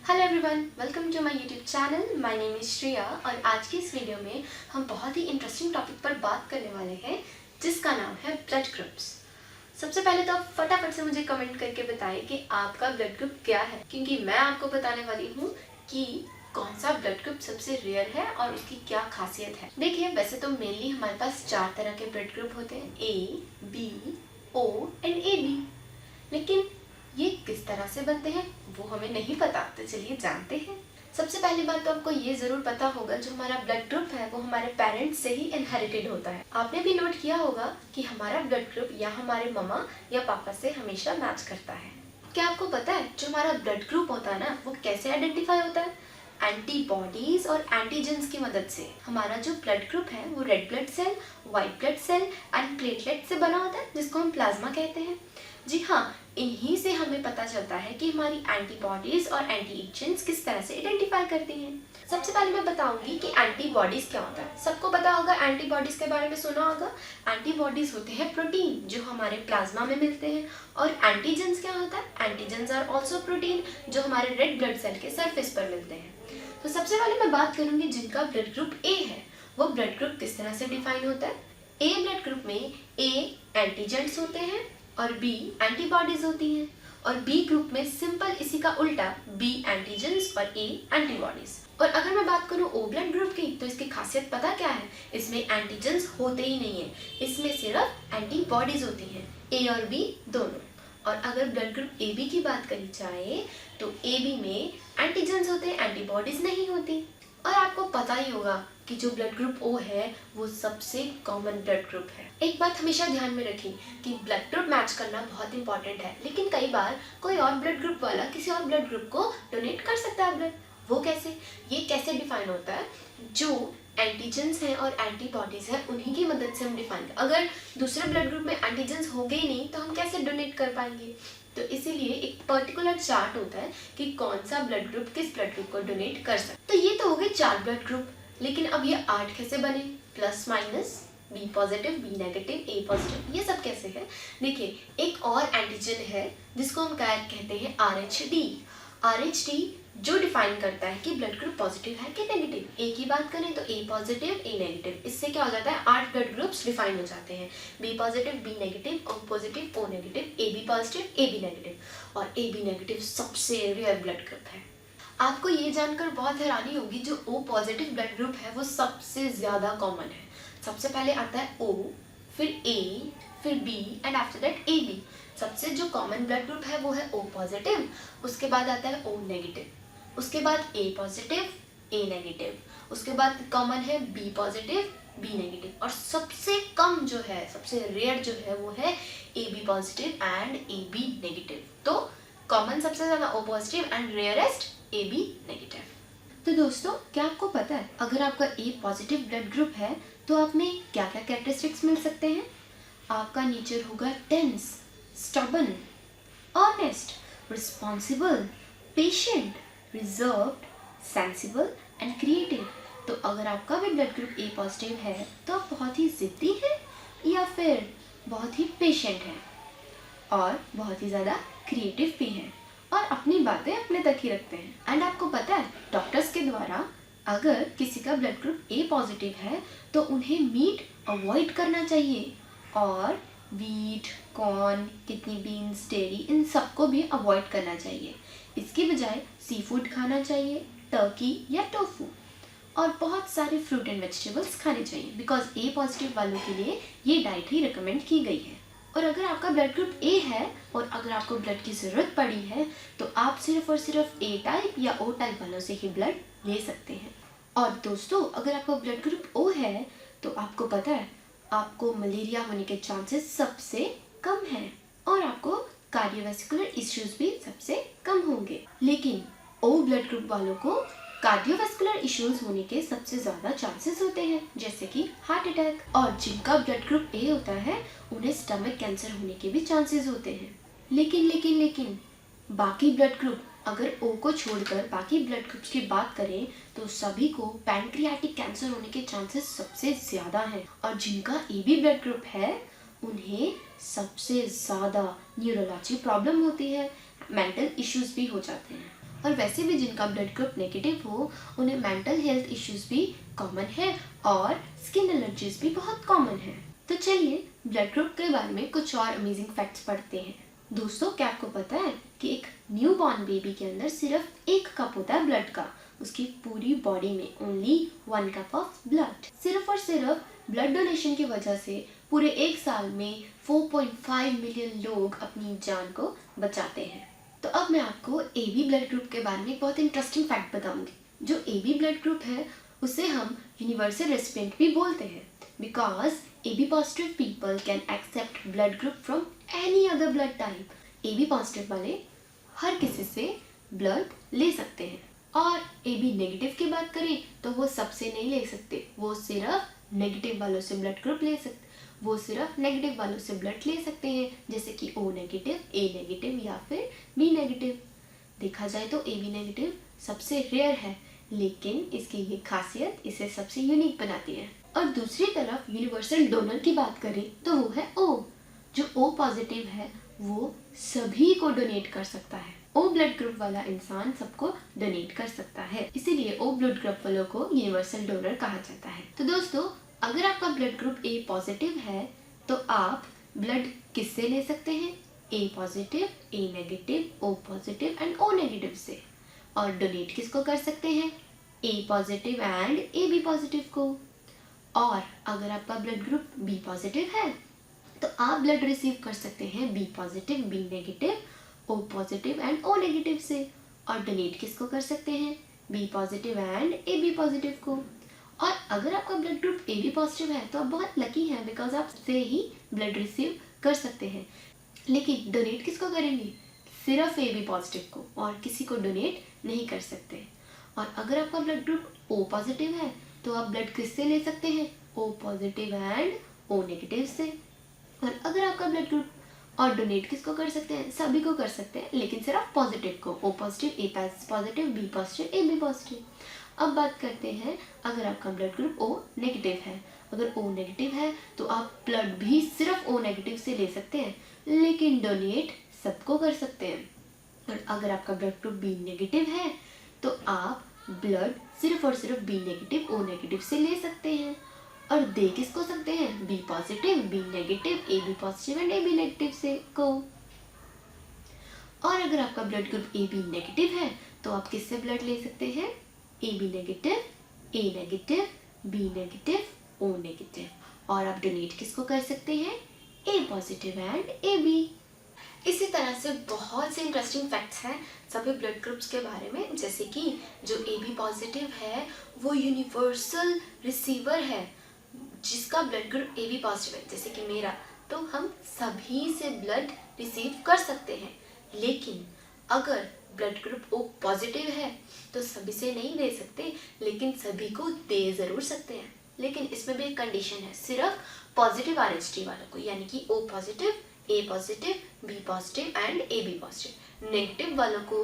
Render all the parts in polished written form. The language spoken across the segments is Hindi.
Hello everyone, welcome to my YouTube channel. My name is Shreya और आज की इस वीडियो में हम बहुत ही इंटरेस्टिंग टॉपिक पर बात करने वाले हैं जिसका नाम है ब्लड ग्रुप्स। सबसे पहले तो आप फटाफट से मुझे कमेंट करके बताएं कि आपका ब्लड ग्रुप क्या है, क्योंकि मैं आपको बताने वाली हूँ कि कौन सा ब्लड ग्रुप सबसे रेयर है और उसकी क्या खासियत है। देखिए, वैसे तो मेनली हमारे पास 4 तरह के ब्लड ग्रुप होते हैं, A, B, O and A B. लेकिन ये किस तरह से बनते हैं वो हमें नहीं पता, तो चलिए जानते हैं। सबसे पहली बात तो आपको ये जरूर पता होगा, जो हमारा ब्लड ग्रुप है वो हमारे पेरेंट्स से ही इनहेरिटेड होता है। आपने भी नोट किया होगा कि हमारा ब्लड ग्रुप या हमारे मम्मा या पापा से हमेशा मैच करता है। क्या आपको पता है जो हमारा ब्लड ग्रुप होता है ना, वो कैसे आइडेंटिफाई होता है? एंटीबॉडीज और एंटीजेंस की मदद से। हमारा जो ब्लड ग्रुप है वो red blood cell, white blood cell and platelet से बना होता है, जिसको हम प्लाज्मा कहते हैं। जी हाँ, इन्हीं से हमें पता चलता है कि हमारी एंटीबॉडीज और एंटीजेंस किस तरह से आइडेंटिफाई करती हैं। सबसे पहले मैं बताऊंगी कि एंटीबॉडीज क्या होता है। सबको पता होगा, एंटीबॉडीज के बारे में सुना होगा। एंटीबॉडीज होते हैं प्रोटीन जो हमारे प्लाज्मा में मिलते हैं। और एंटीजेंस क्या होता है? एंटीजेंस आर ऑल्सो प्रोटीन जो हमारे रेड ब्लड सेल के सरफेस पर मिलते हैं। तो सबसे पहले मैं बात करूंगी जिनका ब्लड ग्रुप ए है, वो ब्लड ग्रुप किस तरह से डिफाइन होता है। ए ब्लड ग्रुप में ए एंटीजेंस होते हैं और बी एंटीबॉडीज होती हैं। और बी ग्रुप में सिंपल इसी का उल्टा, बी एंटीजेंस और ए एंटीबॉडीज। और अगर मैं बात करूं ओ ब्लड ग्रुप की, तो इसकी खासियत पता क्या है? इसमें एंटीजेंस होते ही नहीं है, इसमें सिर्फ एंटीबॉडीज होती हैं, ए और बी दोनों। और अगर ब्लड ग्रुप ए बी की बात करी जाए तो ए बी में एंटीजेंस होते हैं, एंटीबॉडीज नहीं होती। और आपको पता ही होगा कि जो ब्लड ग्रुप ओ है वो सबसे कॉमन ब्लड ग्रुप है। एक बात हमेशा ध्यान में रखें कि ब्लड ग्रुप मैच करना बहुत इंपॉर्टेंट है, लेकिन कई बार कोई और ब्लड ग्रुप वाला किसी और ब्लड ग्रुप को डोनेट कर सकता है ब्लड। वो कैसे? ये कैसे डिफाइन होता है? जो एंटीजेंस हैं और एंटीबॉडीज हैं उन्हीं की मदद से हम डिफाइन कर। अगर दूसरे ब्लड ग्रुप में एंटीजेंस होंगे ही नहीं तो हम कैसे डोनेट कर पाएंगे? तो इसीलिए एक पर्टिकुलर चार्ट होता है कि कौन सा ब्लड ग्रुप किस ब्लड ग्रुप को डोनेट कर सकता है। तो ये तो हो गए 4 ब्लड ग्रुप, लेकिन अब ये 8 कैसे बने? Plus minus, B positive, B negative, A positive, ये सब कैसे है? देखिए, एक और एंटीजन है जिसको हम कहते हैं RH-D। RH-D जो डिफाइन करता है कि ब्लड ग्रुप पॉजिटिव है कि नेगेटिव। ए की बात करें तो ए पॉजिटिव, ए नेगेटिव। इससे क्या हो जाता है? 8 ब्लड ग्रुप्स डिफाइन हो जाते हैं। B positive, B negative, O positive, O negative, A B positive, A B negative. और ए बी नेगेटिव सबसे रेयर ब्लड ग्रुप है। आपको ये जानकर बहुत हैरानी होगी, जो ओ पॉजिटिव ब्लड ग्रुप है वो सबसे ज्यादा कॉमन है। सबसे पहले आता है ओ, फिर ए, फिर B and after that A B. सबसे जो कॉमन ब्लड ग्रुप है वो है ओ पॉजिटिव, उसके बाद आता है ओ नेगेटिव, उसके बाद ए पॉजिटिव, ए नेगेटिव, उसके बाद कॉमन है बी पॉजिटिव, बी नेगेटिव। और सबसे कम जो है, सबसे रेयर जो है वो है A B positive and A B negative. तो कॉमन सबसे ज्यादा O positive and rarest A B negative. तो दोस्तों, क्या आपको पता है अगर आपका ए पॉजिटिव ब्लड ग्रुप है तो आप में क्या क्या कैरेक्टरिस्टिक्स मिल सकते हैं? आपका नेचर होगा tense, stubborn, honest, responsible, patient, reserved, sensible and creative. तो अगर आपका भी ब्लड ग्रुप ए पॉजिटिव है तो आप बहुत ही जिद्दी हैं या फिर बहुत ही पेशेंट हैं और बहुत ही ज़्यादा क्रिएटिव भी हैं और अपनी बातें अपने तक ही रखते हैं। एंड आपको पता है, डॉक्टर्स के द्वारा अगर किसी का ब्लड ग्रुप ए पॉजिटिव है तो उन्हें मीट अवॉइड करना चाहिए और wheat, corn, kidney beans, dairy, इन सबको भी अवॉइड करना चाहिए। इसकी बजाय सी फूड खाना चाहिए, टर्की या टोफू, और बहुत सारे फ्रूट एंड वेजिटेबल्स खाने चाहिए, बिकॉज ए पॉजिटिव वालों के लिए ये डाइट ही रिकमेंड की गई है। और अगर आपका ब्लड ग्रुप ए है और अगर आपको ब्लड की ज़रूरत पड़ी है तो आप सिर्फ और सिर्फ ए टाइप या ओ टाइप वालों से ही ब्लड ले सकते हैं। और दोस्तों, अगर आपका ब्लड ग्रुप ओ है तो आपको पता है आपको मलेरिया होने के चांसेस सबसे कम हैं और आपको कार्डियोवैस्कुलर इश्यूज भी सबसे कम होंगे। लेकिन ओ ब्लड ग्रुप वालों को कार्डियोवैस्कुलर इश्यूज होने के सबसे ज्यादा चांसेस होते हैं, जैसे कि हार्ट अटैक। और जिनका ब्लड ग्रुप ए होता है उन्हें स्टमक कैंसर होने के भी चांसेस होते हैं। लेकिन बाकी ब्लड ग्रुप, अगर ओ को छोड़कर बाकी ब्लड ग्रुप्स की बात करें तो सभी को पैंक्रियाटिक कैंसर होने के चांसेस सबसे ज़्यादा हैं। और जिनका ए बी ब्लड ग्रुप है उन्हें सबसे ज़्यादा न्यूरोलॉजी प्रॉब्लम होती है, मेंटल इश्यूज भी हो जाते हैं। और वैसे भी जिनका ब्लड ग्रुप नेगेटिव हो उन्हें मेंटल हेल्थ इश्यूज भी कॉमन है और स्किन एलर्जीज भी बहुत कॉमन है। तो चलिए ब्लड ग्रुप के बारे में कुछ और अमेजिंग फैक्ट्स पढ़ते हैं। दोस्तों, क्या आपको पता है कि एक न्यू बॉर्न बेबी के अंदर सिर्फ 1 कप होता है ब्लड का, उसकी पूरी बॉडी में ओनली 1 कप ऑफ ब्लड। सिर्फ और सिर्फ ब्लड डोनेशन की वजह से पूरे 1 साल में 4.5 मिलियन लोग अपनी जान को बचाते हैं। तो अब मैं आपको AB ब्लड ग्रुप के बारे में एक बहुत इंटरेस्टिंग फैक्ट बताऊंगी। जो AB ब्लड ग्रुप है उसे हम यूनिवर्सल रेसिपिएंट भी बोलते हैं, because AB positive people can except blood group from any other blood type. AB positive वाले हर किसी से ब्लड ले सकते हैं, और AB नेगेटिव की बात करें तो वो सबसे नहीं ले सकते, वो सिर्फ नेगेटिव वालों से ब्लड ग्रुप ले सकते, वो सिर्फ नेगेटिव वालों से ब्लड ले सकते हैं, जैसे कि O नेगेटिव, A नेगेटिव या फिर B नेगेटिव। देखा जाए तो AB नेगेटिव सबसे रेयर है, लेकिन इसकी ये खासियत इसे सबसे यूनिक बनाती है। और दूसरी तरफ यूनिवर्सल डोनर की बात करें तो वो है O। जो O पॉजिटिव है वो सभी को डोनेट कर सकता है। O ब्लड ग्रुप वाला इंसान सबको डोनेट कर सकता है, इसीलिए O ब्लड ग्रुप वालों को यूनिवर्सल डोनर कहा जाता है। तो दोस्तों, अगर आपका ब्लड ग्रुप A पॉजिटिव है तो आप ब्लड किससे ले सकते हैं? A positive, A negative, O positive and O negative से। और डोनेट किसको कर सकते हैं? A positive and AB positive को। और अगर आपका ब्लड ग्रुप B पॉजिटिव है तो आप ब्लड रिसीव कर सकते हैं B positive, B negative, O positive and O negative से। और डोनेट किसको कर सकते हैं? B positive and AB positive को। और अगर आपका ब्लड ग्रुप AB पॉजिटिव है तो आप बहुत लकी हैं, बिकॉज आप से ही ब्लड रिसीव कर सकते हैं। लेकिन डोनेट किसको करेंगे? सिर्फ AB पॉजिटिव को, और किसी को डोनेट नहीं कर सकते। और अगर आपका ब्लड ग्रुप O पॉजिटिव है तो आप ब्लड किससे ले सकते हैं? O positive and O negative से। और अगर आपका ब्लड ग्रुप, और डोनेट किसको कर सकते हैं? सभी को कर सकते हैं, लेकिन सिर्फ पॉजिटिव को, O positive, A positive, B positive, AB positive. अब बात करते हैं अगर आपका ब्लड ग्रुप O नेगेटिव है। अगर O नेगेटिव है तो आप ब्लड भी सिर्फ O नेगेटिव से ले सकते हैं, लेकिन डोनेट सबको कर सकते हैं। और अगर आपका ब्लड ग्रुप B नेगेटिव है तो आप ब्लड सिर्फ और सिर्फ B नेगेटिव, O नेगेटिव से ले सकते हैं। और दे किसको सकते हैं? B positive, B negative, AB positive and AB negative से को। और अगर आपका ब्लड ग्रुप AB नेगेटिव है तो आप किससे ब्लड ले सकते हैं? AB negative, A negative, B negative, O negative. और आप डोनेट किसको कर सकते हैं? A positive and AB। इसी तरह से बहुत से इंटरेस्टिंग फैक्ट्स हैं सभी ब्लड ग्रुप्स के बारे में, जैसे कि जो AB पॉजिटिव है वो यूनिवर्सल रिसीवर है। जिसका ब्लड ग्रुप AB पॉजिटिव है, जैसे कि मेरा, तो हम सभी से ब्लड रिसीव कर सकते हैं। लेकिन अगर ब्लड ग्रुप O पॉजिटिव है तो सभी से नहीं दे सकते, लेकिन सभी को दे ज़रूर सकते हैं। लेकिन इसमें भी एक कंडीशन है, सिर्फ पॉजिटिव RH वालों को, यानी कि O positive, A positive, B positive and AB positive. Negative वालों को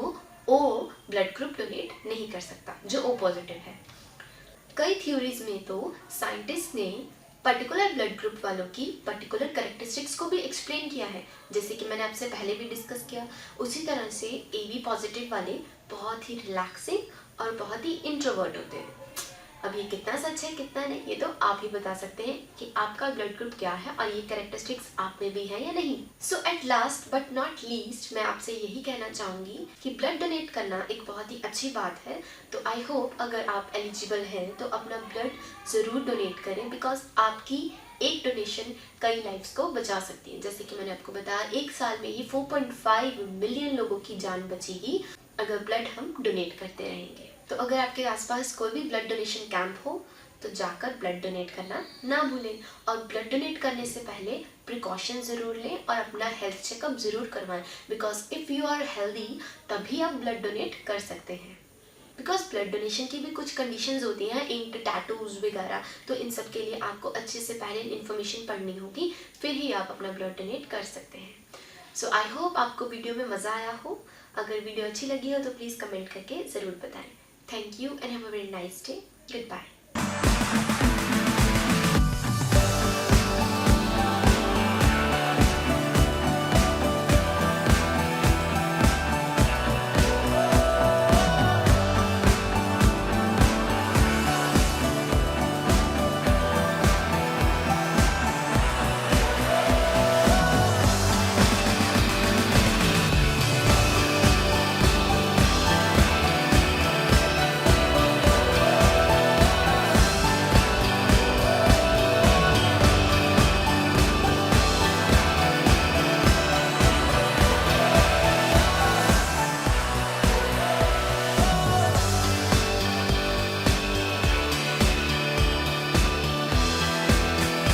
O ब्लड ग्रुप डोनेट नहीं कर सकता जो O पॉजिटिव है। कई थ्योरीज में तो साइंटिस्ट ने पर्टिकुलर ब्लड ग्रुप वालों की पर्टिकुलर कैरेक्टरिस्टिक्स को भी एक्सप्लेन किया है, जैसे कि मैंने आपसे पहले भी डिस्कस किया। उसी तरह से AB पॉजिटिव वाले बहुत ही रिलैक्सिंग और बहुत ही इंट्रोवर्ट होते हैं। अब ये कितना सच है कितना नहीं, ये तो आप ही बता सकते हैं कि आपका ब्लड ग्रुप क्या है और ये कैरेक्टरिस्टिक्स आप में भी है या नहीं। So at last but not least मैं आपसे यही कहना चाहूँगी कि ब्लड डोनेट करना एक बहुत ही अच्छी बात है। तो आई होप अगर आप एलिजिबल हैं तो अपना ब्लड ज़रूर डोनेट करें, बिकॉज आपकी एक डोनेशन कई लाइफ्स को बचा सकती है। जैसे कि मैंने आपको बताया 1 साल में ही 4.5 मिलियन लोगों की जान बचेगी अगर ब्लड हम डोनेट करते रहेंगे। तो अगर आपके आसपास कोई भी ब्लड डोनेशन कैंप हो तो जाकर ब्लड डोनेट करना ना भूलें। और ब्लड डोनेट करने से पहले प्रिकॉशन ज़रूर लें और अपना हेल्थ चेकअप ज़रूर करवाएं, because if you are healthy तभी आप ब्लड डोनेट कर सकते हैं। बिकॉज ब्लड डोनेशन की भी कुछ कंडीशंस होती हैं, इंक, टैटूज वगैरह, तो इन सब के लिए आपको अच्छे से पहले इन्फॉर्मेशन पढ़नी होगी, फिर ही आप अपना ब्लड डोनेट कर सकते हैं। सो आई होप आपको वीडियो में मज़ा आया हो। अगर वीडियो अच्छी लगी हो तो प्लीज़ कमेंट करके ज़रूर बताएं। Thank you and have a very nice day. Goodbye.